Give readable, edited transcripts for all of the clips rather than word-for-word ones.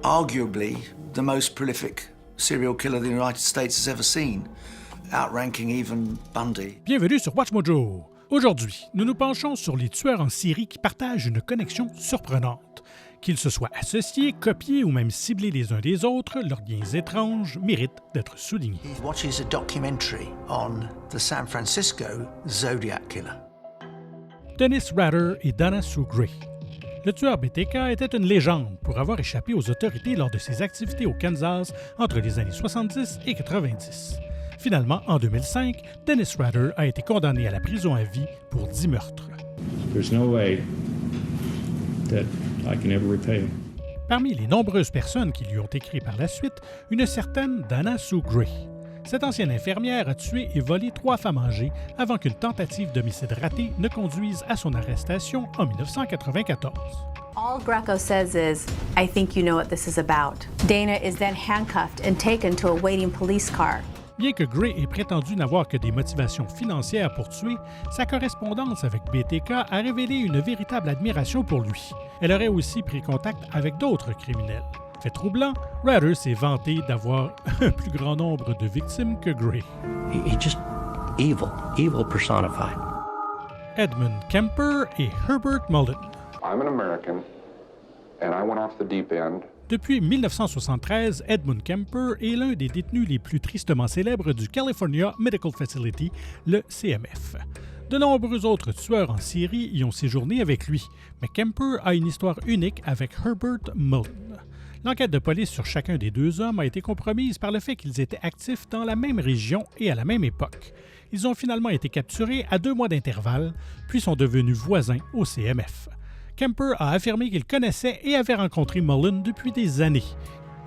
Arguably the most prolific serial killer the United States has ever seen, outranking even Bundy. Bienvenue sur Watch Mojo. Aujourd'hui, nous nous penchons sur les tueurs en série qui partagent une connexion surprenante. Qu'ils se soient associés, copiés ou même ciblés les uns des autres, leurs liens étranges méritent d'être soulignés. He watches a documentary on the San Francisco Zodiac Killer. Dennis Rader et Dana Sue Gray. Le tueur BTK était une légende pour avoir échappé aux autorités lors de ses activités au Kansas entre les années 70 et 90. Finalement, en 2005, Dennis Rader a été condamné à la prison à vie pour 10 meurtres. There's no way that I can ever repay him. Parmi les nombreuses personnes qui lui ont écrit par la suite, une certaine Dana Sue Gray. Cette ancienne infirmière a tué et volé 3 femmes âgées avant qu'une tentative d'homicide raté ne conduise à son arrestation en 1994. All Greco says is, I think you know what this is about. Dana is then handcuffed and taken to a waiting police car. Bien que Gray ait prétendu n'avoir que des motivations financières pour tuer, sa correspondance avec BTK a révélé une véritable admiration pour lui. Elle aurait aussi pris contact avec d'autres criminels. Fait troublant, Rader s'est vanté d'avoir un plus grand nombre de victimes que Gray. He's just evil personified. Edmund Kemper et Herbert Mullen. I'm an American, and I went off the deep end. Depuis 1973, Edmund Kemper est l'un des détenus les plus tristement célèbres du California Medical Facility, le CMF. De nombreux autres tueurs en série y ont séjourné avec lui, mais Kemper a une histoire unique avec Herbert Mullen. L'enquête de police sur chacun des deux hommes a été compromise par le fait qu'ils étaient actifs dans la même région et à la même époque. Ils ont finalement été capturés à 2 mois d'intervalle, puis sont devenus voisins au CMF. Kemper a affirmé qu'il connaissait et avait rencontré Mullen depuis des années.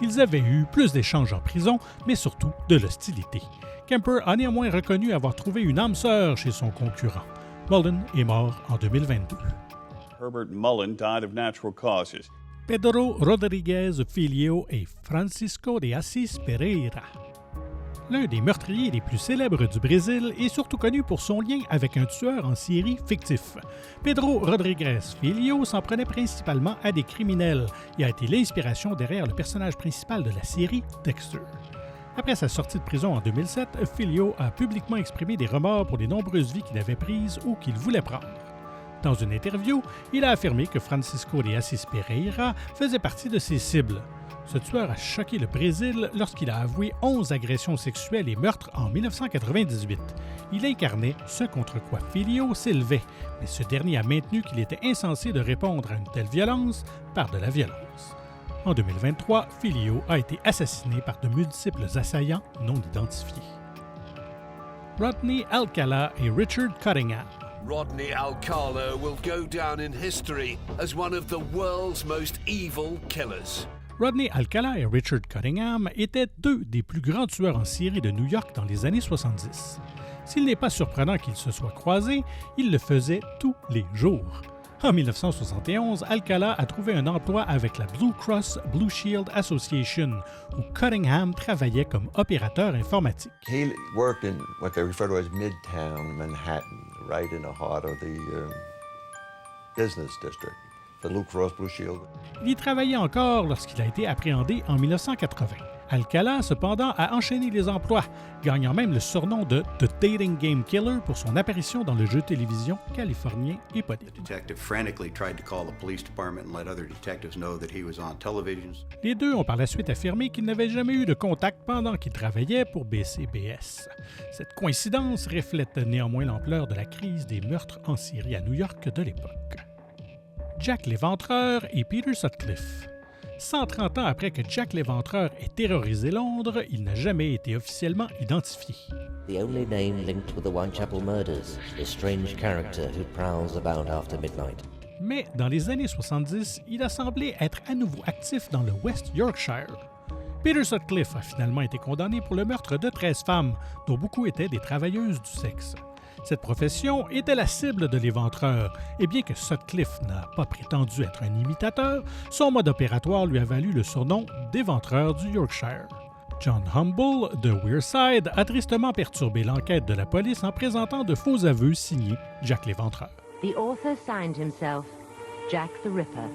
Ils avaient eu plus d'échanges en prison, mais surtout de l'hostilité. Kemper a néanmoins reconnu avoir trouvé une âme sœur chez son concurrent. Mullen est mort en 2022. Herbert Mullen died of natural causes. Pedro Rodriguez Filho et Francisco de Assis Pereira. L'un des meurtriers les plus célèbres du Brésil est surtout connu pour son lien avec un tueur en série fictif. Pedro Rodriguez Filho s'en prenait principalement à des criminels et a été l'inspiration derrière le personnage principal de la série Dexter. Après sa sortie de prison en 2007, Filho a publiquement exprimé des remords pour les nombreuses vies qu'il avait prises ou qu'il voulait prendre. Dans une interview, il a affirmé que Francisco de Assis Pereira faisait partie de ses cibles. Ce tueur a choqué le Brésil lorsqu'il a avoué 11 agressions sexuelles et meurtres en 1998. Il incarnait ce contre quoi Filho s'élevait, mais ce dernier a maintenu qu'il était insensé de répondre à une telle violence par de la violence. En 2023, Filho a été assassiné par de multiples assaillants non identifiés. Rodney Alcala et Richard Cottingham. Rodney Alcala will go down in history as one of the world's most evil killers. Rodney Alcala et Richard Cottingham étaient 2 des plus grands tueurs en série de New York dans les années 70. S'il n'est pas surprenant qu'ils se soient croisés, ils le faisaient tous les jours. En 1971, Alcala a trouvé un emploi avec la Blue Cross Blue Shield Association, où Cottingham travaillait comme opérateur informatique. He worked in what they refer to as Midtown Manhattan, right in the heart of the business district. The Blue Cross Blue Shield. Il y travaillait encore lorsqu'il a été appréhendé en 1980. Alcala, cependant, a enchaîné les emplois, gagnant même le surnom de The Dating Game Killer pour son apparition dans le jeu télévision californien éponyme. Les deux ont par la suite affirmé qu'ils n'avaient jamais eu de contact pendant qu'ils travaillaient pour BCBS. Cette coïncidence reflète néanmoins l'ampleur de la crise des meurtres en série à New York de l'époque. Jack l'Éventreur et Peter Sutcliffe. 130 ans après que Jack l'Éventreur ait terrorisé Londres, il n'a jamais été officiellement identifié. The only name linked with the Whitechapel murders, the strange character who prowls about after midnight. Mais dans les années 70, il a semblé être à nouveau actif dans le West Yorkshire. Peter Sutcliffe a finalement été condamné pour le meurtre de 13 femmes, dont beaucoup étaient des travailleuses du sexe. Cette profession était la cible de l'Éventreur, et bien que Sutcliffe n'a pas prétendu être un imitateur, son mode opératoire lui a valu le surnom d'Éventreur du Yorkshire. John Humble, de Wearside, a tristement perturbé l'enquête de la police en présentant de faux aveux signés Jack l'Éventreur. The author signed himself Jack the Ripper.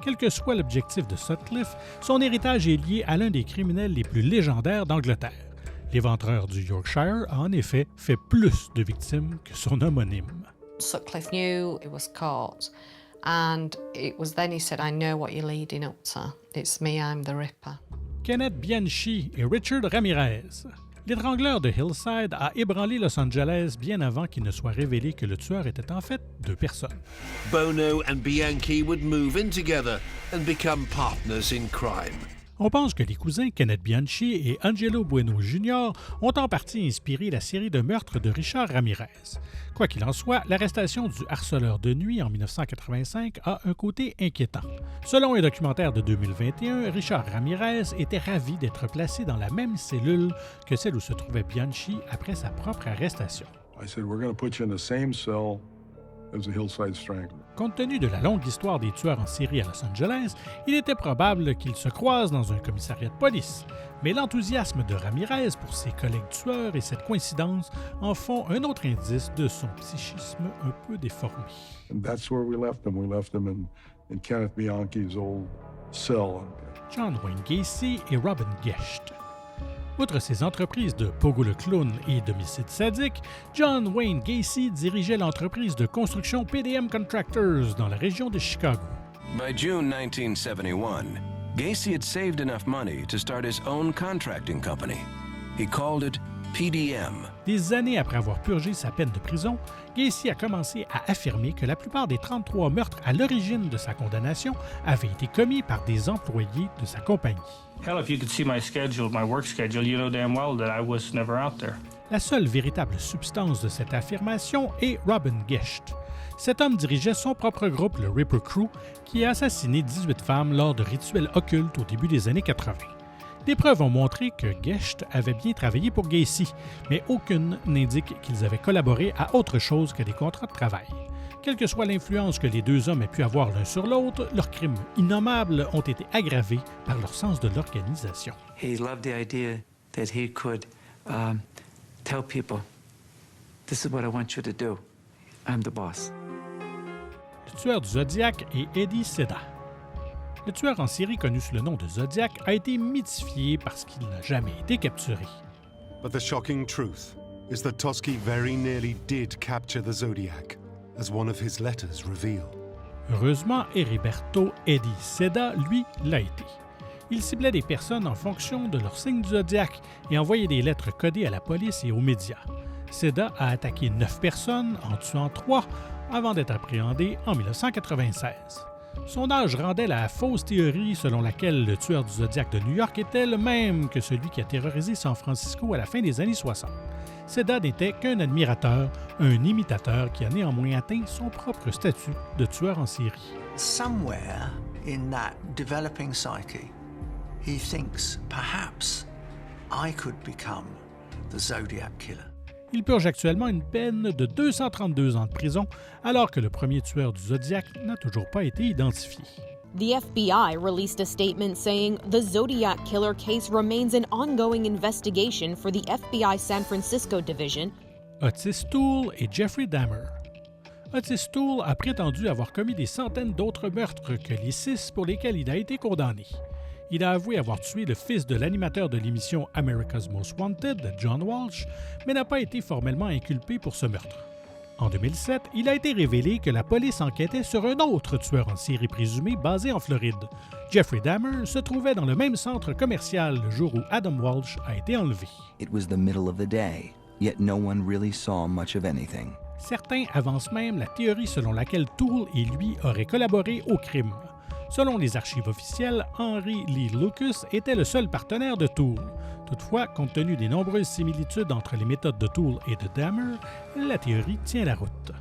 Quel que soit l'objectif de Sutcliffe, son héritage est lié à l'un des criminels les plus légendaires d'Angleterre. L'éventreur du Yorkshire a en effet fait plus de victimes que son homonyme. Sutcliffe knew he was caught, and it was then he said, "I know what you're leading up to. It's me, I'm the Ripper." Kenneth Bianchi et Richard Ramirez. L'étrangleur de Hillside a ébranlé Los Angeles bien avant qu'il ne soit révélé que le tueur était en fait deux personnes. Bono and Bianchi would move in together and become partners in crime. On pense que les cousins Kenneth Bianchi et Angelo Bueno Jr. ont en partie inspiré la série de meurtres de Richard Ramirez. Quoi qu'il en soit, l'arrestation du harceleur de nuit en 1985 a un côté inquiétant. Selon un documentaire de 2021, Richard Ramirez était ravi d'être placé dans la même cellule que celle où se trouvait Bianchi après sa propre arrestation. I said, we're going to put you in the same cell as the Hillside Strangler. Compte tenu de la longue histoire des tueurs en série à Los Angeles, il était probable qu'ils se croisent dans un commissariat de police. Mais l'enthousiasme de Ramirez pour ses collègues tueurs et cette coïncidence en font un autre indice de son psychisme un peu déformé. And that's where we left him. We left him in Kenneth Bianchi's old cell. John Wayne Gacy et Robin Gecht. Outre ses entreprises de Pogo le Clown et d'homicide sadique, John Wayne Gacy dirigeait l'entreprise de construction PDM Contractors dans la région de Chicago. By June 1971, Gacy had saved enough money to start his own contracting company. He called it PDM. Des années après avoir purgé sa peine de prison, Gacy a commencé à affirmer que la plupart des 33 meurtres à l'origine de sa condamnation avaient été commis par des employés de sa compagnie. Hell, if you could see my schedule, my work schedule, you know damn well that I was never out there. La seule véritable substance de cette affirmation est Robin Gecht. Cet homme dirigeait son propre groupe, le Ripper Crew, qui a assassiné 18 femmes lors de rituels occultes au début des années 80. Des preuves ont montré que Gecht avait bien travaillé pour Gacy, mais aucune n'indique qu'ils avaient collaboré à autre chose que des contrats de travail. Quelle que soit l'influence que les deux hommes aient pu avoir l'un sur l'autre, leurs crimes innommables ont été aggravés par leur sens de l'organisation. He loved the idea that he could tell people, "This is what I want you to do. I'm the boss." Le tueur du Zodiac est Eddie Seda. Le tueur en série connu sous le nom de Zodiac a été mythifié parce qu'il n'a jamais été capturé. But the shocking truth is that Toschi very nearly did capture the Zodiac, as one of his letters reveal. Heureusement, Heriberto Eddie Seda, lui, l'a été. Il ciblait des personnes en fonction de leur signe du zodiaque et envoyait des lettres codées à la police et aux médias. Seda a attaqué 9 personnes, en tuant 3, avant d'être appréhendé en 1996. Son âge rendait la fausse théorie selon laquelle le tueur du Zodiac de New York était le même que celui qui a terrorisé San Francisco à la fin des années 60. Seda n'était qu'un admirateur, un imitateur qui a néanmoins atteint son propre statut de tueur en série. Somewhere in that developing psyche, he thinks perhaps I could become the Zodiac Killer. Il purge actuellement une peine de 232 ans de prison, alors que le premier tueur du Zodiac n'a toujours pas été identifié. The FBI released a statement saying the Zodiac Killer case remains an ongoing investigation for the FBI San Francisco division. Otis Toole et Jeffrey Dahmer. Otis Toole a prétendu avoir commis des centaines d'autres meurtres que les 6 pour lesquels il a été condamné. Il a avoué avoir tué le fils de l'animateur de l'émission America's Most Wanted, John Walsh, mais n'a pas été formellement inculpé pour ce meurtre. En 2007, il a été révélé que la police enquêtait sur un autre tueur en série présumé basé en Floride. Jeffrey Dahmer se trouvait dans le même centre commercial le jour où Adam Walsh a été enlevé. It was the middle of the day, yet no one really saw much of anything. Certains avancent même la théorie selon laquelle Toole et lui auraient collaboré au crime. Selon les archives officielles, Henry Lee Lucas était le seul partenaire de Toole. Toutefois, compte tenu des nombreuses similitudes entre les méthodes de Toole et de Dahmer, la théorie tient la route.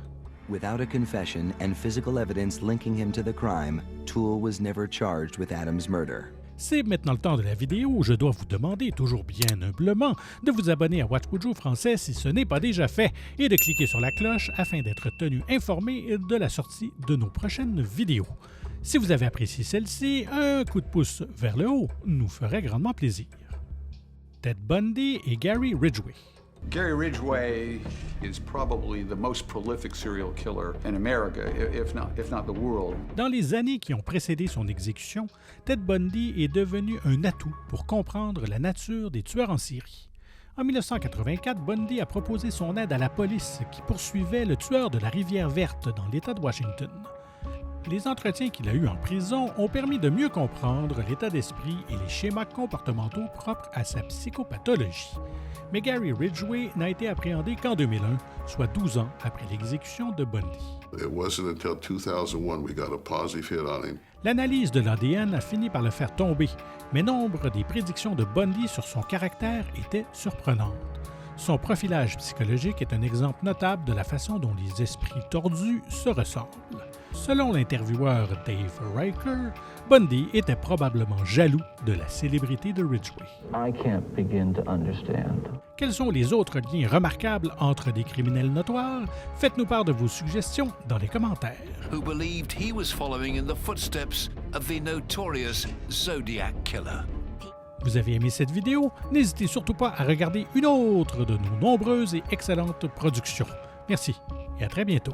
Without a confession and physical evidence linking him to the crime, Toole was never charged with Adam's murder. C'est maintenant le temps de la vidéo où je dois vous demander, toujours bien humblement, de vous abonner à What Would You français si ce n'est pas déjà fait et de cliquer sur la cloche afin d'être tenu informé de la sortie de nos prochaines vidéos. Si vous avez apprécié celle-ci, un coup de pouce vers le haut nous ferait grandement plaisir. Ted Bundy et Gary Ridgway. Gary Ridgway is probably the most prolific serial killer in America, if not the world. Dans les années qui ont précédé son exécution, Ted Bundy est devenu un atout pour comprendre la nature des tueurs en série. En 1984, Bundy a proposé son aide à la police qui poursuivait le tueur de la Rivière Verte dans l'État de Washington. Les entretiens qu'il a eus en prison ont permis de mieux comprendre l'état d'esprit et les schémas comportementaux propres à sa psychopathologie. Mais Gary Ridgway n'a été appréhendé qu'en 2001, soit 12 ans après l'exécution de Bundy. It wasn't until 2001 we got a positive hit on him. L'analyse de l'ADN a fini par le faire tomber, mais nombre des prédictions de Bundy sur son caractère étaient surprenantes. Son profilage psychologique est un exemple notable de la façon dont les esprits tordus se ressemblent. Selon l'intervieweur Dave Riker, Bundy était probablement jaloux de la célébrité de Ridgway. I can't begin to understand. Quels sont les autres liens remarquables entre des criminels notoires? Faites-nous part de vos suggestions dans les commentaires. Who believed he was following in the footsteps of the notorious Zodiac Killer. Vous avez aimé cette vidéo? N'hésitez surtout pas à regarder une autre de nos nombreuses et excellentes productions. Merci et à très bientôt.